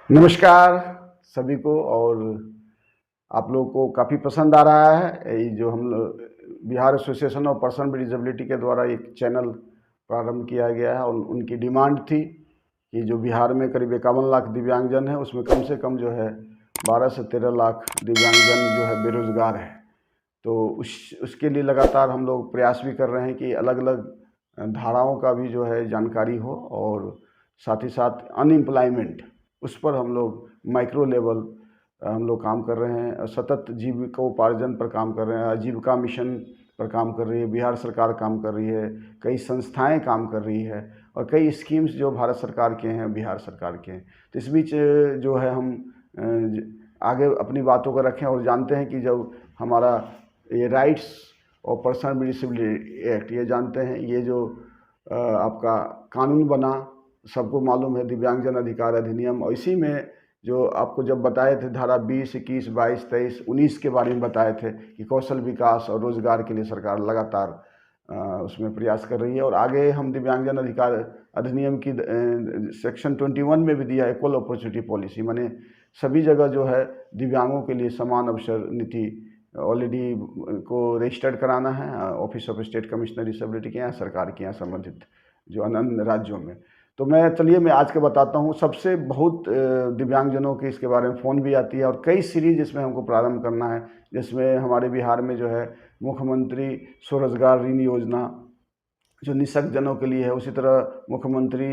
नमस्कार सभी को। और आप लोगों को काफ़ी पसंद आ रहा है ये जो हम लोग Bihar association of person with disability के द्वारा एक चैनल प्रारंभ किया गया है। और उनकी डिमांड थी कि जो बिहार में करीब 51 लाख दिव्यांगजन है उसमें कम से कम जो है 12 से 13 लाख दिव्यांगजन जो है बेरोज़गार है। तो उसके लिए लगातार हम लोग प्रयास भी कर रहे हैं कि अलग अलग धाराओं का भी जो है जानकारी हो, और साथ ही साथ अनएम्प्लॉयमेंट उस पर हम लोग माइक्रो लेवल हम लोग काम कर रहे हैं। सतत जीविकोपार्जन पर काम कर रहे हैं, आजीविका मिशन पर काम कर रही है बिहार सरकार, काम कर रही है, कई संस्थाएं काम कर रही है, और कई स्कीम्स जो भारत सरकार के हैं, बिहार सरकार के हैं। तो इस बीच जो है हम आगे अपनी बातों को रखें और जानते हैं कि जब हमारा ये राइट्स और पर्सन विद डिसेबिलिटी एक्ट, ये जानते हैं ये जो आपका कानून बना, सबको मालूम है, दिव्यांगजन अधिकार अधिनियम। और इसी में जो आपको जब बताए थे धारा 20, 21, 22, 23, 19 के बारे में बताए थे कि कौशल विकास और रोजगार के लिए सरकार लगातार उसमें प्रयास कर रही है। और आगे हम दिव्यांगजन अधिकार अधिनियम की सेक्शन 21 में भी दिया है इक्वल अपॉर्चुनिटी पॉलिसी, माने सभी जगह जो है दिव्यांगों के लिए समान अवसर नीति ऑलरेडी को रजिस्टर्ड कराना है office of state commissioner disability के यहाँ, सरकार के यहाँ संबंधित जो अन्य राज्यों में। तो मैं आज के बताता हूँ। सबसे बहुत दिव्यांगजनों के इसके बारे में फ़ोन भी आती है, और कई सीरीज इसमें हमको प्रारंभ करना है, जिसमें हमारे बिहार में जो है मुख्यमंत्री स्वरोजगार ऋण योजना जो निःशक्त जनों के लिए है, उसी तरह मुख्यमंत्री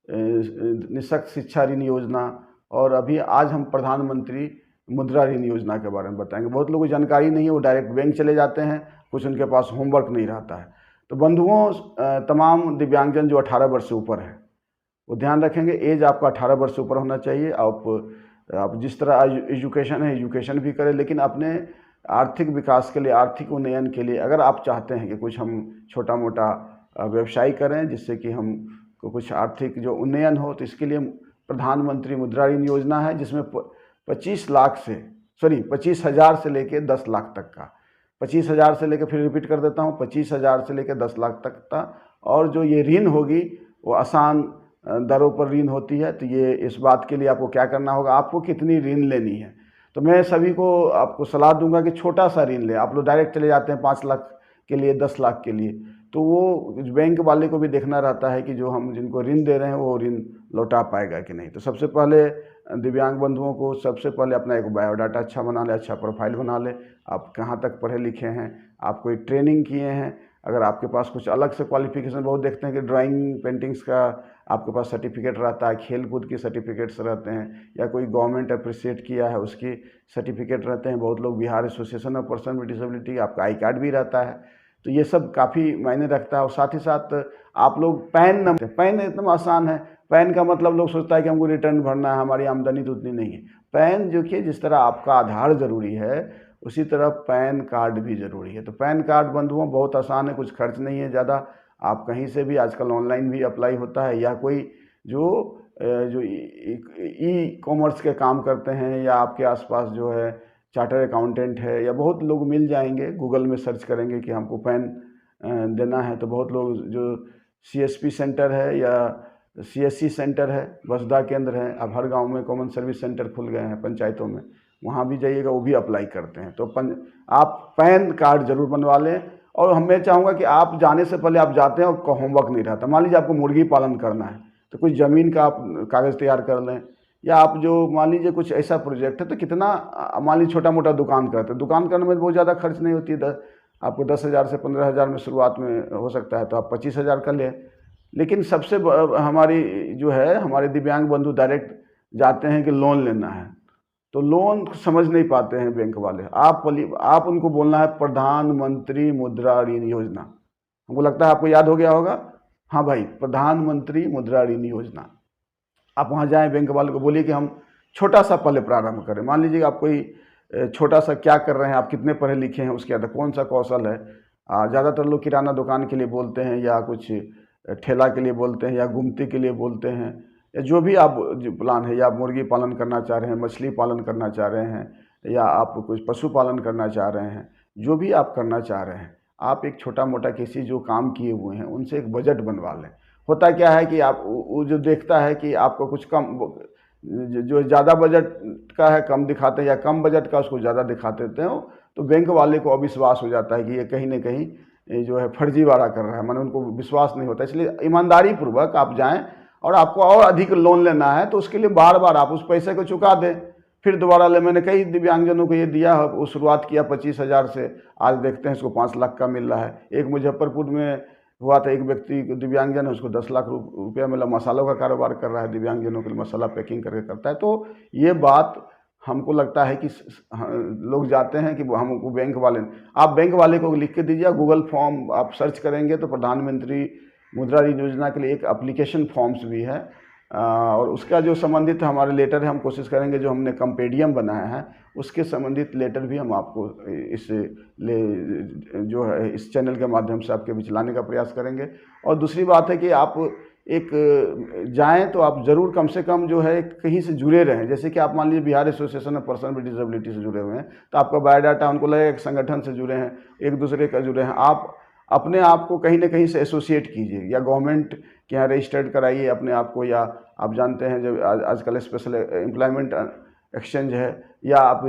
निःशक्त शिक्षा ऋण योजना, और अभी आज हम प्रधानमंत्री मुद्रा ऋण योजना के बारे में बताएंगे। बहुत लोगों को जानकारी नहीं है, वो डायरेक्ट बैंक चले जाते हैं, कुछ उनके पास होमवर्क नहीं रहता है। तो बंधुओं, तमाम दिव्यांगजन जो 18 वर्ष से ऊपर है वो ध्यान रखेंगे, एज आपका 18 वर्ष से ऊपर होना चाहिए। आप जिस तरह एजुकेशन है एजुकेशन भी करें, लेकिन अपने आर्थिक विकास के लिए, आर्थिक उन्नयन के लिए अगर आप चाहते हैं कि कुछ हम छोटा मोटा व्यवसाय करें जिससे कि हम को कुछ आर्थिक जो उन्नयन हो, तो इसके लिए प्रधानमंत्री मुद्रा ऋण योजना है, जिसमें 25,000 से लेके 10 लाख तक का, 25,000 से लेकर, फिर रिपीट कर देता हूँ, 25,000 से लेकर 10 लाख तक का। और जो ये ऋण होगी वो आसान दरों पर ऋण होती है। तो ये इस बात के लिए आपको क्या करना होगा, आपको कितनी ऋण लेनी है। तो मैं सभी को आपको सलाह दूंगा कि छोटा सा ऋण ले। आप लोग डायरेक्ट चले जाते हैं 5 लाख के लिए, 10 लाख के लिए, तो वो बैंक वाले को भी देखना रहता है कि जो हम जिनको ऋण दे रहे हैं वो ऋण लौटा पाएगा कि नहीं। तो सबसे पहले दिव्यांग बंधुओं को सबसे पहले अपना एक बायोडाटा अच्छा बना ले, अच्छा प्रोफाइल बना ले। आप कहाँ तक पढ़े लिखे हैं, आप कोई ट्रेनिंग किए हैं, अगर आपके पास कुछ अलग से क्वालिफिकेशन, बहुत देखते हैं कि ड्राइंग पेंटिंग्स का आपके पास सर्टिफिकेट रहता है, खेल कूद के सर्टिफिकेट्स रहते हैं, या कोई गवर्नमेंट अप्रिशिएट किया है उसकी सर्टिफिकेट रहते हैं। बहुत लोग Bihar association of person with disability, आपका आई कार्ड भी रहता है। तो ये सब काफ़ी मायने रखता है। और साथ ही साथ आप लोग पैन नंबर, पैन एकदम आसान है। पैन का मतलब लोग सोचता है कि हमको रिटर्न भरना है, हमारी आमदनी तो उतनी नहीं है। पैन जो कि जिस तरह आपका आधार ज़रूरी है उसी तरह पैन कार्ड भी ज़रूरी है। तो पैन कार्ड बंधुओं बहुत आसान है, कुछ खर्च नहीं है ज़्यादा। आप कहीं से भी आजकल ऑनलाइन भी अप्लाई होता है, या कोई जो ई कॉमर्स के काम करते हैं, या आपके आसपास जो है चार्टर अकाउंटेंट है, या बहुत लोग मिल जाएंगे, गूगल में सर्च करेंगे कि हमको पैन देना है। तो बहुत लोग जो सीएसपी सेंटर है या सीएससी सेंटर है, वसुधा केंद्र है, अब हर गांव में कॉमन सर्विस सेंटर खुल गए हैं पंचायतों में, वहाँ भी जाइएगा, वो भी अप्लाई करते हैं। तो आप पैन कार्ड जरूर बनवा लें। और मैं चाहूँगा कि आप जाने से पहले, आप जाते हैं और होमवर्क नहीं रहता, मान लीजिए आपको मुर्गी पालन करना है तो कुछ ज़मीन का आप कागज़ तैयार कर लें, या आप जो मान लीजिए कुछ ऐसा प्रोजेक्ट है तो कितना, मान लीजिए छोटा मोटा दुकान करते हैं, दुकान करने में बहुत ज़्यादा खर्च नहीं होती है, आपको 10,000 से 15,000 में शुरुआत में हो सकता है, तो आप 25,000 कर लें। लेकिन सबसे हमारी जो है, हमारे दिव्यांग बंधु डायरेक्ट जाते हैं कि लोन लेना है, तो लोन समझ नहीं पाते हैं बैंक वाले। आप उनको बोलना है प्रधानमंत्री मुद्रा ऋण योजना। हमको लगता है आपको याद हो गया होगा, हाँ भाई, प्रधानमंत्री मुद्रा ऋण योजना। आप वहाँ जाएं, बैंक वाले को बोलिए कि हम छोटा सा पहले प्रारंभ करें। मान लीजिए आप कोई छोटा सा क्या कर रहे हैं, आप कितने पढ़े लिखे हैं, उसके बाद कौन सा कौशल है। ज़्यादातर लोग किराना दुकान के लिए बोलते हैं, या कुछ ठेला के लिए बोलते हैं, या गुमती के लिए बोलते हैं, या जो भी आप जो प्लान है, या आप मुर्गी पालन करना चाह रहे हैं, मछली पालन करना चाह रहे हैं, या आप कुछ पशु पालन करना चाह रहे हैं, जो भी आप करना चाह रहे हैं, आप एक छोटा मोटा किसी जो काम किए हुए हैं उनसे एक बजट बनवा लें। होता क्या है कि आप वो जो देखता है कि आपको कुछ कम जो ज़्यादा बजट का है कम दिखाते हैं, या कम बजट का उसको ज़्यादा दिखा देते हैं, तो बैंक वाले को अविश्वास हो जाता है कि ये कहीं ना कहीं ये जो है फर्जीवाड़ा कर रहा है, माने उनको विश्वास नहीं होता। इसलिए ईमानदारी पूर्वक आप जाएं, और आपको और अधिक लोन लेना है तो उसके लिए बार बार आप उस पैसे को चुका दें, फिर दोबारा ले। मैंने कई दिव्यांगजनों को ये दिया है, वो शुरुआत किया 25,000 से, आज देखते हैं इसको 5 लाख का मिल रहा है। एक मुजफ्फरपुर में हुआ था, एक व्यक्ति दिव्यांगजन है, उसको 10 लाख रुपया मिला, मसालों का कारोबार कर रहा है, दिव्यांगजनों के लिए मसाला पैकिंग करके करता है। तो ये बात हमको लगता है कि लोग जाते हैं कि हमको बैंक वाले, आप बैंक वाले को लिख के दीजिए, गूगल फॉर्म आप सर्च करेंगे तो प्रधानमंत्री मुद्रा ऋण योजना के लिए एक एप्लीकेशन फॉर्म्स भी है, और उसका जो संबंधित हमारे लेटर है, हम कोशिश करेंगे जो हमने कंपेडियम बनाया है उसके संबंधित लेटर भी हम आपको जो है इस चैनल के माध्यम से आपके बीच लाने का प्रयास करेंगे। और दूसरी बात है कि आप एक जाएं तो आप ज़रूर कम से कम जो है कहीं से जुड़े रहें। जैसे कि आप मान लीजिए Bihar association of person with disability से जुड़े हुए हैं, तो आपका बायोडाटा उनको लगेगा एक संगठन से जुड़े हैं, एक दूसरे का जुड़े हैं। आप अपने आप को कहीं ना कहीं से एसोसिएट कीजिए, या गवर्नमेंट के यहाँ रजिस्टर्ड कराइए अपने आप को, या आप जानते हैं जब आजकल स्पेशल एम्प्लॉयमेंट एक्सचेंज है, या आप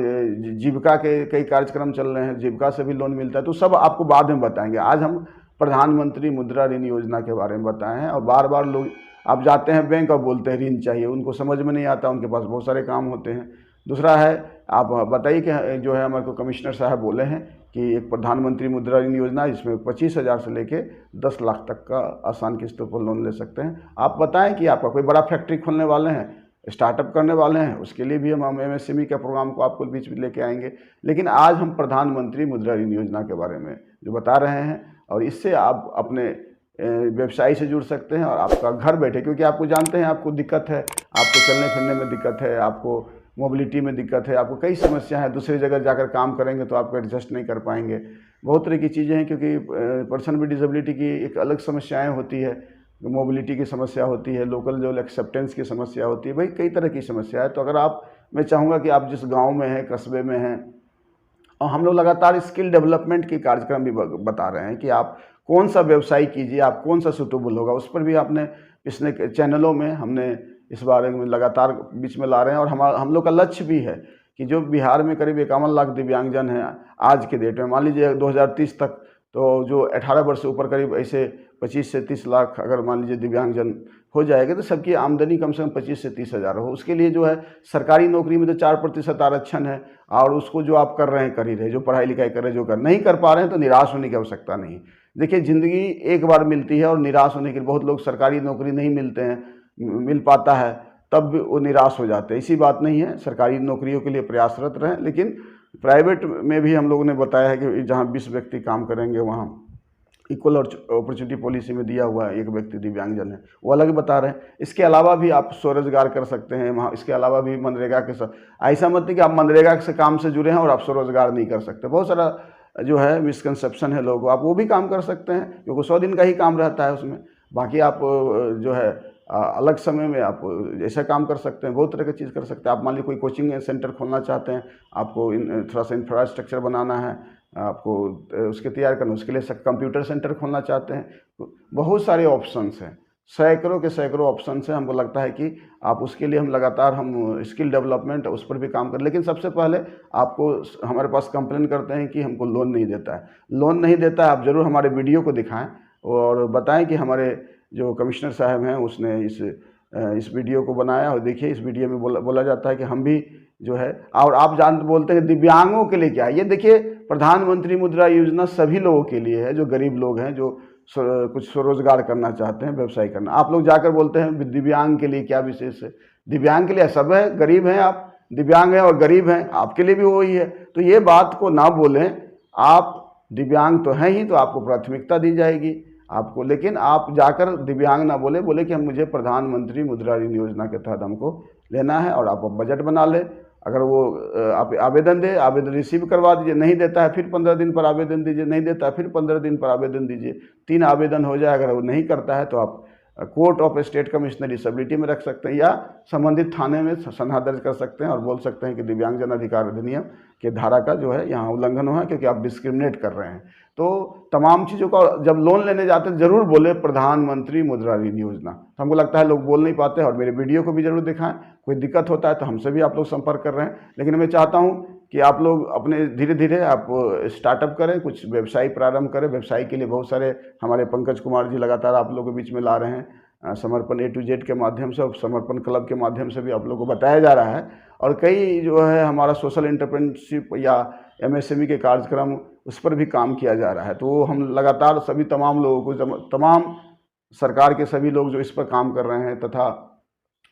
जीविका के कई कार्यक्रम चल रहे हैं, जीविका से भी लोन मिलता है। तो सब आपको बाद में बताएंगे। आज हम प्रधानमंत्री मुद्रा ऋण योजना के बारे में बताए हैं। और बार बार लोग आप जाते हैं बैंक और बोलते हैं ऋण चाहिए, उनको समझ में नहीं आता, उनके पास बहुत सारे काम होते हैं। दूसरा है, आप बताइए कि जो है हमारे को कमिश्नर साहब बोले हैं कि एक प्रधानमंत्री मुद्रा ऋण योजना है जिसमें 25,000 से लेके 10 लाख तक का आसान किस्तों पर लोन ले सकते हैं। आप बताएं कि आपका कोई बड़ा फैक्ट्री खोलने वाले हैं, स्टार्टअप करने वाले हैं, उसके लिए भी हम एमएसएमई के प्रोग्राम को आपको बीच में लेके आएंगे। लेकिन आज हम प्रधानमंत्री मुद्रा ऋण योजना के बारे में जो बता रहे हैं, और इससे आप अपने व्यवसाय से जुड़ सकते हैं, और आपका घर बैठे, क्योंकि आपको जानते हैं आपको दिक्कत है, आपको चलने फिरने में दिक्कत है, आपको मोबिलिटी में दिक्कत है, आपको कई समस्या है, दूसरी जगह जाकर काम करेंगे तो आप एडजस्ट नहीं कर पाएंगे। बहुत तरह की चीज़ें हैं, क्योंकि पर्सन विद डिसेबिलिटी की एक अलग समस्याएं होती है, मोबिलिटी की समस्या होती है, लोकल जो एक्सेप्टेंस की समस्या होती है, भाई कई तरह की समस्या है। तो अगर आप, मैं चाहूँगा कि आप जिस गाँव में हैं, कस्बे में हैं, और हम लोग लगातार स्किल डेवलपमेंट के कार्यक्रम भी बता रहे हैं कि आप कौन सा व्यवसाय कीजिए, आप कौन सा सूटेबल होगा, उस पर भी आपने पिछले चैनलों में हमने इस बारे में लगातार बीच में ला रहे हैं। और हम लोग का लक्ष्य भी है कि जो बिहार में करीब 51 लाख दिव्यांगजन हैं आज के डेट में, मान लीजिए 2030 तक, तो जो 18 वर्ष से ऊपर करीब ऐसे 25 से 30 लाख अगर मान लीजिए दिव्यांगजन हो जाएगा, तो सबकी आमदनी कम से कम 25 से 30 हज़ार हो। उसके लिए जो है सरकारी नौकरी में तो 4% आरक्षण है, और उसको जो आप कर रहे हैं कर ही रहे, जो पढ़ाई लिखाई कर रहे हैं, जो कर नहीं कर पा रहे हैं तो निराश होने की आवश्यकता नहीं। देखिए, ज़िंदगी एक बार मिलती है, और निराश होने के लिए बहुत लोग सरकारी नौकरी नहीं मिल पाता है, तब वो निराश हो जाते हैं। इसी बात नहीं है, सरकारी नौकरियों के लिए प्रयासरत रहें, लेकिन प्राइवेट में भी हम लोगों ने बताया है कि जहाँ 20 व्यक्ति काम करेंगे वहाँ इक्वल अपॉर्चुनिटी पॉलिसी में दिया हुआ है, एक व्यक्ति दिव्यांगजन है, वो अलग बता रहे हैं। इसके अलावा भी आप स्वरोजगार कर सकते हैं वहाँ, इसके अलावा भी मनरेगा के साथ, ऐसा मत नहीं कि आप मनरेगा से काम से जुड़े हैं और आप स्वरोजगार नहीं कर सकते। बहुत सारा जो है मिसकंसेप्शन है लोगों को, आप वो भी काम कर सकते हैं, क्योंकि 100 दिन का ही काम रहता है उसमें। बाकी आप जो है अलग समय में आप ऐसा काम कर सकते हैं, बहुत तरह की चीज़ कर सकते हैं। आप मान लीजिए कोई कोचिंग सेंटर खोलना चाहते हैं, आपको थोड़ा सा इंफ्रास्ट्रक्चर बनाना है, आपको उसके तैयार करना, उसके लिए कंप्यूटर सेंटर खोलना चाहते हैं, तो बहुत सारे ऑप्शंस हैं, सैकड़ों के सैकड़ों ऑप्शंस हैं। हमको लगता है कि आप उसके लिए हम लगातार हम स्किल डेवलपमेंट उस पर भी काम करें। लेकिन सबसे पहले आपको, हमारे पास कंप्लेन करते हैं कि हमको लोन नहीं देता है, लोन नहीं देता है। आप ज़रूर हमारे वीडियो को दिखाएं और बताएं कि हमारे जो कमिश्नर साहब हैं उसने इस वीडियो को बनाया, और देखिए इस वीडियो में बोला जाता है कि हम भी जो है, और आप बोलते हैं दिव्यांगों के लिए क्या है। ये देखिए, प्रधानमंत्री मुद्रा योजना सभी लोगों के लिए है, जो गरीब लोग हैं, जो कुछ स्वरोजगार करना चाहते हैं, व्यवसाय करना। आप लोग जाकर बोलते हैं दिव्यांग के लिए क्या विशेष है, दिव्यांग के लिए सब है, गरीब हैं आप, दिव्यांग हैं और गरीब हैं, आपके लिए भी वही है। तो ये बात को ना बोलें, आप दिव्यांग तो हैं ही, तो आपको प्राथमिकता दी जाएगी आपको। लेकिन आप जाकर दिव्यांग ना बोले कि हम मुझे प्रधानमंत्री मुद्रा ऋण योजना के तहत हमको लेना है, और आप बजट बना ले। अगर वो आप आवेदन दे, आवेदन रिसीव करवा दीजिए, नहीं देता है फिर 15 दिन पर आवेदन दीजिए, नहीं देता है फिर 15 दिन पर आवेदन दीजिए, 3 आवेदन हो जाए। अगर वो नहीं करता है तो आप court of state commissioner disability में रख सकते हैं या संबंधित थाने में सनहा दर्ज कर सकते हैं और बोल सकते हैं कि दिव्यांगजन अधिकार अधिनियम के धारा का जो है यहाँ उल्लंघन हुआ है क्योंकि आप डिस्क्रिमिनेट कर रहे हैं। तो तमाम चीज़ों का जब लोन लेने जाते हैं ज़रूर बोले प्रधानमंत्री मुद्रा ऋण योजना। तो हमको लगता है लोग बोल नहीं पाते, और मेरे वीडियो को भी ज़रूर दिखाएं। कोई दिक्कत होता है तो हमसे भी आप लोग संपर्क कर रहे हैं, लेकिन मैं चाहता हूँ कि आप लोग अपने धीरे धीरे आप स्टार्टअप करें, कुछ व्यवसाय प्रारंभ करें। व्यवसाय के लिए बहुत सारे हमारे पंकज कुमार जी लगातार आप लोगों के बीच में ला रहे हैं, समर्पण A to Z के माध्यम से और समर्पण क्लब के माध्यम से भी आप लोगों को बताया जा रहा है। और कई जो है हमारा सोशल एंटरप्रेन्योरशिप या MSME के कार्यक्रम उस पर भी काम किया जा रहा है। तो हम लगातार सभी तमाम लोगों को, तमाम सरकार के सभी लोग जो इस पर काम कर रहे हैं, तथा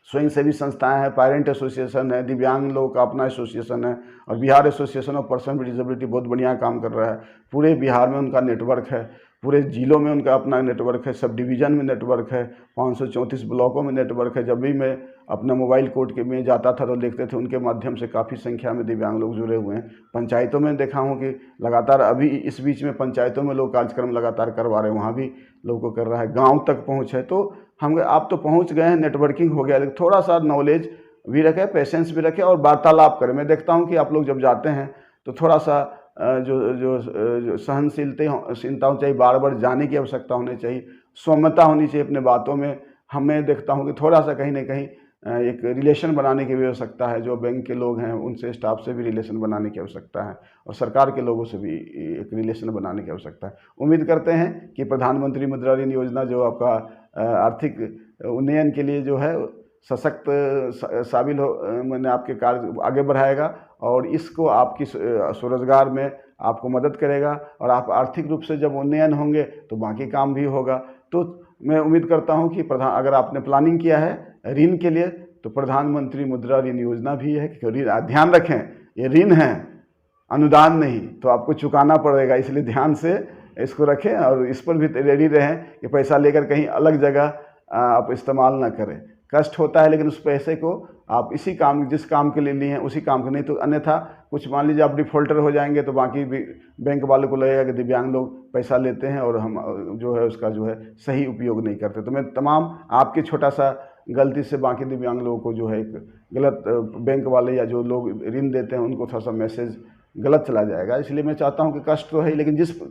स्वयंसेवी संस्थाएं हैं, पेरेंट एसोसिएशन है, दिव्यांग लोगों का अपना एसोसिएशन है, और Bihar association of person with disability बहुत बढ़िया काम कर रहा है। पूरे बिहार में उनका नेटवर्क है, पूरे जिलों में उनका अपना नेटवर्क है, सब डिवीज़न में नेटवर्क है, 534 ब्लॉकों में नेटवर्क है। जब भी मैं अपना मोबाइल कोर्ट के में जाता था तो देखते थे उनके माध्यम से काफ़ी संख्या में दिव्यांग लोग जुड़े हुए हैं। पंचायतों में देखा हूँ कि लगातार अभी इस बीच में पंचायतों में लोग कार्यक्रम लगातार करवा रहे हैं, वहाँ भी लोगों को कर रहा है। गाँव तक पहुँच है। तो हम आप तो पहुँच गए हैं, नेटवर्किंग हो गया, लेकिन थोड़ा सा नॉलेज भी रखें, पेशेंस भी रखें और वार्तालाप करें। मैं देखता हूँ कि आप लोग जब जाते हैं तो थोड़ा सा जो सहनशीलताओं चाहिए, बार बार जाने की आवश्यकता होनी चाहिए, सौम्यता होनी चाहिए अपने बातों में। हमें देखता हूँ कि थोड़ा सा कहीं ना कहीं एक रिलेशन बनाने की भी आवश्यकता है। जो बैंक के लोग हैं उनसे, स्टाफ से भी रिलेशन बनाने की आवश्यकता है, और सरकार के लोगों से भी एक रिलेशन बनाने की आवश्यकता है। उम्मीद करते हैं कि प्रधानमंत्री मुद्रा ऋण योजना जो आपका आर्थिक उन्नयन के लिए जो है सशक्त शामिल हो, मैंने आपके कार्य आगे बढ़ाएगा, और इसको आपकी स्वरोजगार में आपको मदद करेगा, और आप आर्थिक रूप से जब उन्नयन होंगे तो बाकी काम भी होगा। तो मैं उम्मीद करता हूं कि अगर आपने प्लानिंग किया है ऋण के लिए तो प्रधानमंत्री मुद्रा ऋण योजना भी है। क्योंकि ध्यान रखें, ये ऋण है, अनुदान नहीं, तो आपको चुकाना पड़ेगा, इसलिए ध्यान से इसको रखें और इस पर भी रेडी रहें कि पैसा लेकर कहीं अलग जगह आप इस्तेमाल ना करें। कष्ट होता है, लेकिन उस पैसे को आप इसी काम, जिस काम के लिए लिए हैं उसी काम को, नहीं तो अन्यथा कुछ मान लीजिए आप डिफ़ॉल्टर हो जाएंगे तो बाकी भी बैंक वालों को लगेगा कि दिव्यांग लोग पैसा लेते हैं और हम जो है उसका जो है सही उपयोग नहीं करते। तो मैं तमाम आपके छोटा सा गलती से बाकी दिव्यांग लोगों को जो है एक गलत बैंक वाले या जो लोग ऋण देते हैं उनको थोड़ा सा मैसेज गलत चला जाएगा। इसलिए मैं चाहता हूँ कि कष्ट तो है, लेकिन जिस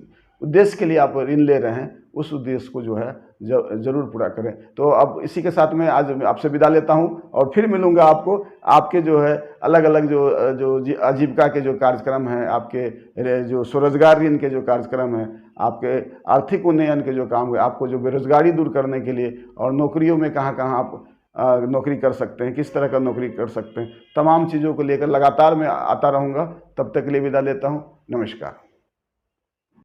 उद्देश्य के लिए आप ऋण ले रहे हैं उस उद्देश्य को जो है ज़रूर पूरा करें। तो अब इसी के साथ मैं आज आपसे विदा लेता हूं, और फिर मिलूंगा आपको। आपके जो है अलग अलग जो आजीविका के जो कार्यक्रम हैं, आपके जो स्वरोजगार ऋण के जो कार्यक्रम हैं, आपके आर्थिक उन्नयन के जो काम है, आपको जो बेरोजगारी दूर करने के लिए, और नौकरियों में कहाँ कहाँ आप नौकरी कर सकते हैं, किस तरह का नौकरी कर सकते हैं, तमाम चीज़ों को लेकर लगातार मैं आता रहूँगा। तब तक के लिए विदा लेता हूँ। नमस्कार।